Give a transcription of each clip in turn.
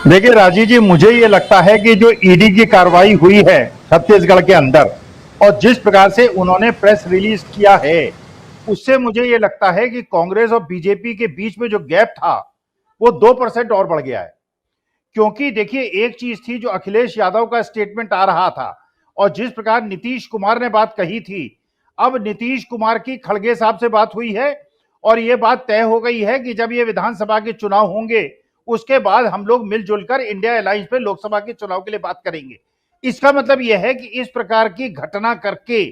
देखिए राजीव जी, मुझे ये लगता है कि जो ईडी की कार्रवाई हुई है छत्तीसगढ़ के अंदर और जिस प्रकार से उन्होंने प्रेस रिलीज किया है, उससे मुझे ये लगता है कि कांग्रेस और बीजेपी के बीच में जो गैप था वो 2% और बढ़ गया है। क्योंकि देखिए, एक चीज थी जो अखिलेश यादव का स्टेटमेंट आ रहा था और जिस प्रकार नीतीश कुमार ने बात कही थी, अब नीतीश कुमार की खड़गे साहब से बात हुई है और ये बात तय हो गई है कि जब ये विधानसभा के चुनाव होंगे उसके बाद हम लोग मिलजुल कर इंडिया अलायंस पे लोकसभा के चुनाव के लिए बात करेंगे। इसका मतलब यह है कि इस प्रकार की घटना करके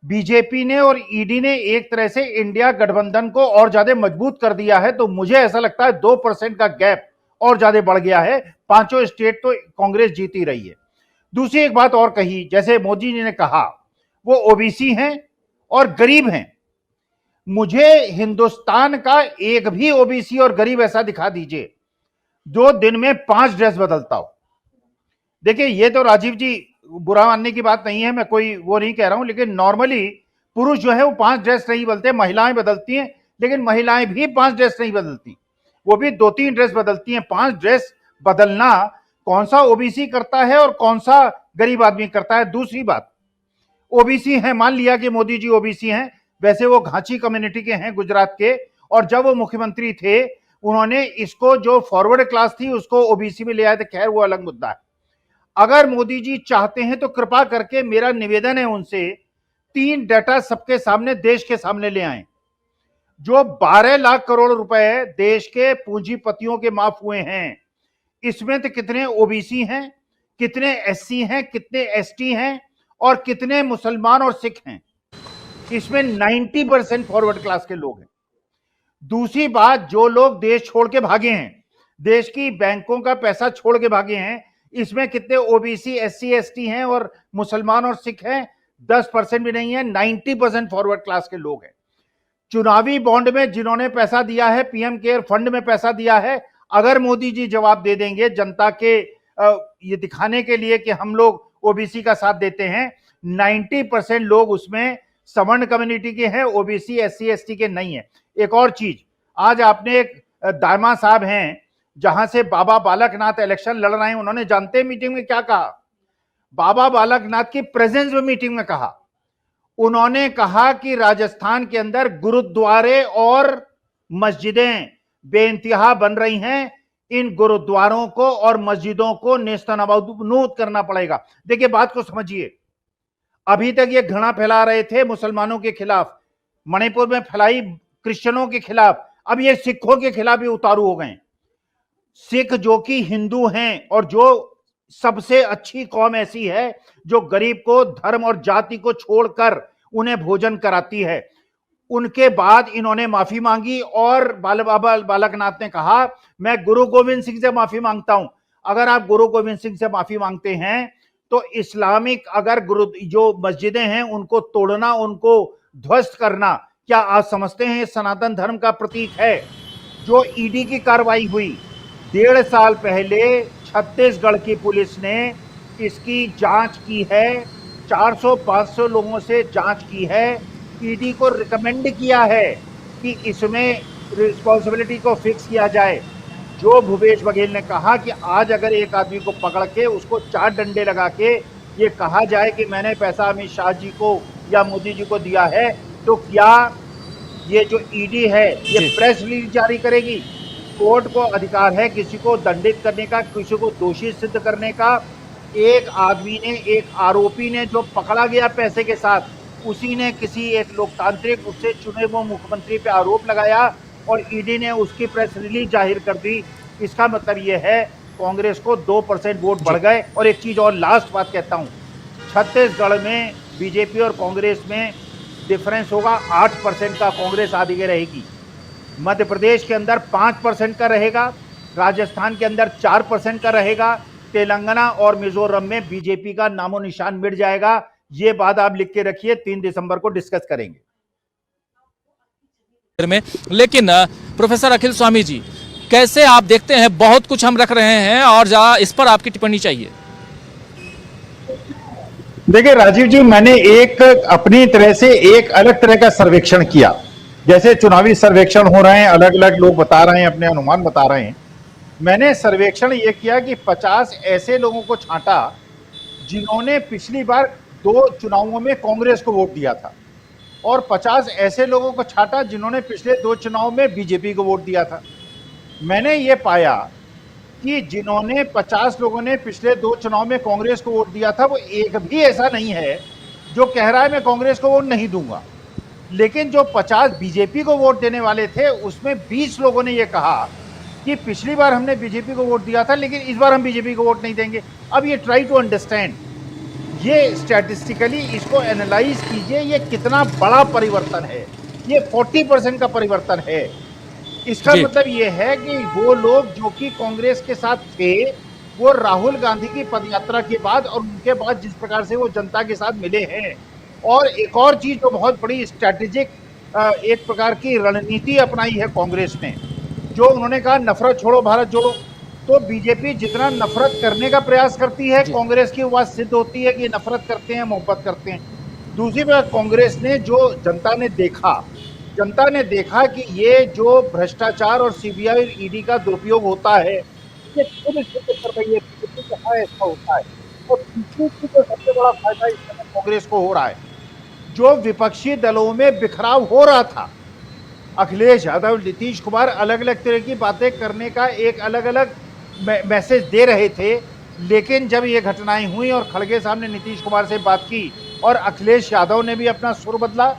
बीजेपी ने और ईडी ने एक तरह से इंडिया गठबंधन को और ज्यादा मजबूत कर दिया है। तो मुझे ऐसा लगता है 2% का गैप और ज्यादा बढ़ गया है। पांचों स्टेट तो कांग्रेस जीती रही है। दूसरी एक बात और कही, जैसे मोदी जी ने कहा वो ओबीसी हैं और गरीब हैं। मुझे हिंदुस्तान का एक भी ओबीसी और गरीब ऐसा दिखा दीजिए जो दिन में 5 ड्रेस बदलता हो। देखिए, ये तो राजीव जी बुरा मानने की बात नहीं है, मैं कोई वो नहीं कह रहा हूं, लेकिन नॉर्मली पुरुष जो है वो 5 ड्रेस नहीं बदलते, महिलाएं बदलती हैं, लेकिन महिलाएं भी 5 ड्रेस नहीं बदलती, वो भी 2-3 ड्रेस बदलती हैं। 5 ड्रेस बदलना कौन सा ओबीसी करता है और कौन सा गरीब आदमी करता है। दूसरी बात, ओबीसी हैं, मान लिया कि मोदी जी ओबीसी हैं, वैसे वो घाची कम्युनिटी के हैं गुजरात के, और जब वो मुख्यमंत्री थे उन्होंने इसको जो फॉरवर्ड क्लास थी उसको ओबीसी में ले आए थे। खैर वो अलग मुद्दा है। अगर मोदी जी चाहते हैं तो कृपा करके मेरा निवेदन है उनसे 3 डाटा सबके सामने, देश के सामने ले आए। जो 12 लाख करोड़ रुपए देश के पूंजीपतियों के माफ हुए हैं, इसमें तो कितने ओबीसी हैं, कितने एससी हैं, कितने एसटी हैं और कितने मुसलमान और सिख हैं। इसमें 90% फॉरवर्ड क्लास के लोग हैं। दूसरी बात, जो लोग देश छोड़ के भागे हैं, देश की बैंकों का पैसा छोड़ के भागे हैं, इसमें कितने ओबीसी, एससी, एसटी हैं और मुसलमान और सिख हैं? 10% भी नहीं है। 90% फॉरवर्ड क्लास के लोग हैं। चुनावी बॉन्ड में जिन्होंने पैसा दिया है, पीएम केयर फंड में पैसा दिया है, अगर मोदी जी जवाब दे देंगे जनता के ये दिखाने के लिए कि हम लोग ओबीसी का साथ देते हैं, 90% लोग उसमें सवर्ण कम्युनिटी के हैं, ओबीसी, एससी, एसटी के नहीं है। एक और चीज, आज आपने एक दामा साहब हैं जहां से बाबा बालकनाथ इलेक्शन लड़ रहे हैं, उन्होंने जानते हैं मीटिंग में क्या कहा? बाबा बालकनाथ की प्रेजेंस में मीटिंग में कहा, उन्होंने कहा कि राजस्थान के अंदर गुरुद्वारे और मस्जिदें बेइंतहा बन रही हैं, इन गुरुद्वारों को और मस्जिदों को नेस्तनाबूद करना पड़ेगा। देखिए, बात को समझिए, अभी तक ये घृणा फैला रहे थे मुसलमानों के खिलाफ, मणिपुर में फैलाई क्रिश्चियनों के खिलाफ, अब ये सिखों के खिलाफ भी उतारू हो गए। सिख जो कि हिंदू हैं और जो सबसे अच्छी कौम ऐसी है जो गरीब को, धर्म और जाति को छोड़कर उन्हें भोजन कराती है, उनके बाद इन्होंने माफी मांगी और बाबा बालकनाथ ने कहा मैं गुरु गोविंद सिंह से माफी मांगता हूं। अगर आप गुरु गोविंद सिंह से माफी मांगते हैं तो इस्लामिक अगर गुरु जो मस्जिदें हैं उनको तोड़ना, उनको ध्वस्त करना, क्या आप समझते हैं सनातन धर्म का प्रतीक है? जो ईडी की कार्रवाई हुई 1.5 साल पहले, छत्तीसगढ़ की पुलिस ने इसकी जांच की है, 400-500 लोगों से जांच की है, ईडी को रिकमेंड किया है कि इसमें रिस्पॉन्सिबिलिटी को फिक्स किया जाए। जो भूपेश बघेल ने कहा कि आज अगर एक आदमी को पकड़ के उसको 4 डंडे लगा के ये कहा जाए कि मैंने पैसा अमित शाह जी को या मोदी जी को दिया है, तो क्या ये जो ईडी है ये प्रेस रिलीज जारी करेगी? कोर्ट को अधिकार है किसी को दंडित करने का, किसी को दोषी सिद्ध करने का। एक आदमी ने, एक आरोपी ने जो पकड़ा गया पैसे के साथ, उसी ने किसी एक लोकतांत्रिक उससे चुने हुए मुख्यमंत्री पे आरोप लगाया और ईडी ने उसकी प्रेस रिलीज जाहिर कर दी। इसका मतलब यह है कांग्रेस को 2% वोट बढ़ गए। और एक चीज और, लास्ट बात कहता हूं, छत्तीसगढ़ में बीजेपी और कांग्रेस में डिफरेंस होगा 8% का, कांग्रेस आगे रहेगी। मध्य प्रदेश के अंदर 5% का रहेगा, राजस्थान के अंदर 4% का रहेगा, तेलंगाना और मिजोरम में बीजेपी का नामो निशान मिट जाएगा। ये बात आप लिख के रखिए, 3 दिसंबर को डिस्कस करेंगे। लेकिन प्रोफेसर अखिल स्वामी जी, कैसे आप देखते हैं? बहुत कुछ हम रख रहे हैं और इस पर आपकी टिप्पणी चाहिए। देखिए राजीव जी, मैंने एक अपनी तरह से एक अलग तरह का सर्वेक्षण किया। जैसे चुनावी सर्वेक्षण हो रहे हैं, अलग अलग लोग बता रहे हैं, अपने अनुमान बता रहे हैं। मैंने सर्वेक्षण ये किया कि 50 ऐसे लोगों को छांटा जिन्होंने पिछली बार 2 चुनावों में कांग्रेस को वोट दिया था, और 50 ऐसे लोगों को छांटा जिन्होंने पिछले 2 चुनाव में बीजेपी को वोट दिया था। मैंने ये पाया कि जिन्होंने 50 लोगों ने पिछले 2 चुनाव में कांग्रेस को वोट दिया था, वो एक भी ऐसा नहीं है जो कह रहा है मैं कांग्रेस को वोट नहीं दूंगा। लेकिन जो 50 बीजेपी को वोट देने वाले थे, उसमें 20 लोगों ने ये कहा कि पिछली बार हमने बीजेपी को वोट दिया था, लेकिन इस बार हम बीजेपी को वोट नहीं देंगे। अब ये ट्राई टू अंडरस्टैंड, ये स्टैटिस्टिकली इसको एनालाइज कीजिए, ये कितना बड़ा परिवर्तन है। ये 40% का परिवर्तन है। इसका जी। मतलब ये है कि वो लोग जो कि कांग्रेस के साथ थे, वो राहुल गांधी की पदयात्रा के बाद और उनके बाद जिस प्रकार से वो जनता के साथ मिले हैं, और एक और चीज जो बहुत बड़ी स्ट्रैटेजिक एक प्रकार की रणनीति अपनाई है कांग्रेस ने, जो उन्होंने कहा नफरत छोड़ो भारत जोड़ो। तो बीजेपी जितना नफरत करने का प्रयास करती है, जी। कांग्रेस की बात सिद्ध होती है कि नफरत करते हैं, मोहब्बत करते हैं। दूसरी बात, कांग्रेस ने जो जनता ने देखा कि ये जो भ्रष्टाचार और सीबीआई और ईडी का दुरुपयोग होता है, ये खुद सिद्ध कर रही है कि कहाँ ऐसा होता है। और तीसरी चीज जो सबसे बड़ा फायदा इस समय कांग्रेस को हो रहा है, जो विपक्षी दलों में बिखराव हो रहा था, अखिलेश यादव, नीतीश कुमार अलग अलग तरह की बातें करने का एक अलग अलग मैसेज दे रहे थे, लेकिन जब ये घटनाएं हुई और खड़गे साहब ने नीतीश कुमार से बात की और अखिलेश यादव ने भी अपना सुर बदला,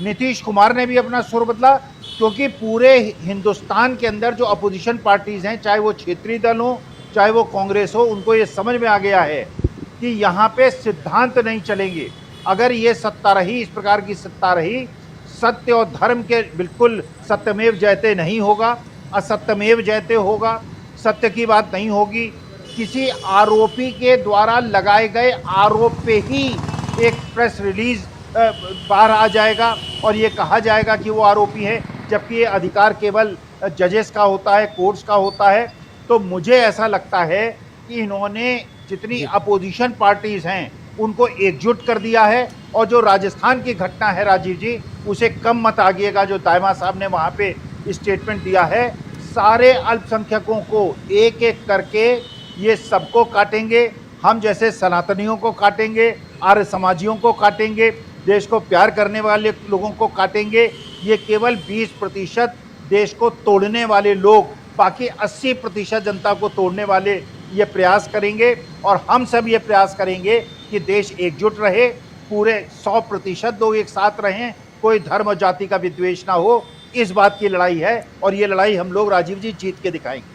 नीतीश कुमार ने भी अपना सुर बदला, क्योंकि पूरे हिंदुस्तान के अंदर जो अपोजिशन पार्टीज हैं, चाहे वो क्षेत्रीय दल हो चाहे वो कांग्रेस हो, उनको ये समझ में आ गया है कि यहाँ पे सिद्धांत नहीं चलेंगे। अगर ये सत्ता रही, इस प्रकार की सत्ता रही, सत्य और धर्म के बिल्कुल सत्यमेव जयते नहीं होगा, असत्यमेव जयते होगा, सत्य की बात नहीं होगी। किसी आरोपी के द्वारा लगाए गए आरोप पे ही एक प्रेस रिलीज बाहर आ जाएगा और ये कहा जाएगा कि वो आरोपी है, जबकि ये अधिकार केवल जजेस का होता है, कोर्ट्स का होता है। तो मुझे ऐसा लगता है कि इन्होंने जितनी अपोजिशन पार्टीज हैं उनको एकजुट कर दिया है, और जो राजस्थान की घटना है राजीव जी, उसे कम मत आगिएगा जो दाइमा साहब ने वहाँ पे स्टेटमेंट दिया है। सारे अल्पसंख्यकों को एक एक करके ये सबको काटेंगे, हम जैसे सनातनियों को काटेंगे, आर्य समाजियों को काटेंगे, देश को प्यार करने वाले लोगों को काटेंगे। ये केवल 20% देश को तोड़ने वाले लोग, बाकी 80% जनता को तोड़ने वाले ये प्रयास करेंगे, और हम सब ये प्रयास करेंगे कि देश एकजुट रहे, पूरे 100% लोग एक साथ रहें, कोई धर्म और जाति का विद्वेष ना हो। इस बात की लड़ाई है, और ये लड़ाई हम लोग राजीव जी जीत के दिखाएंगे।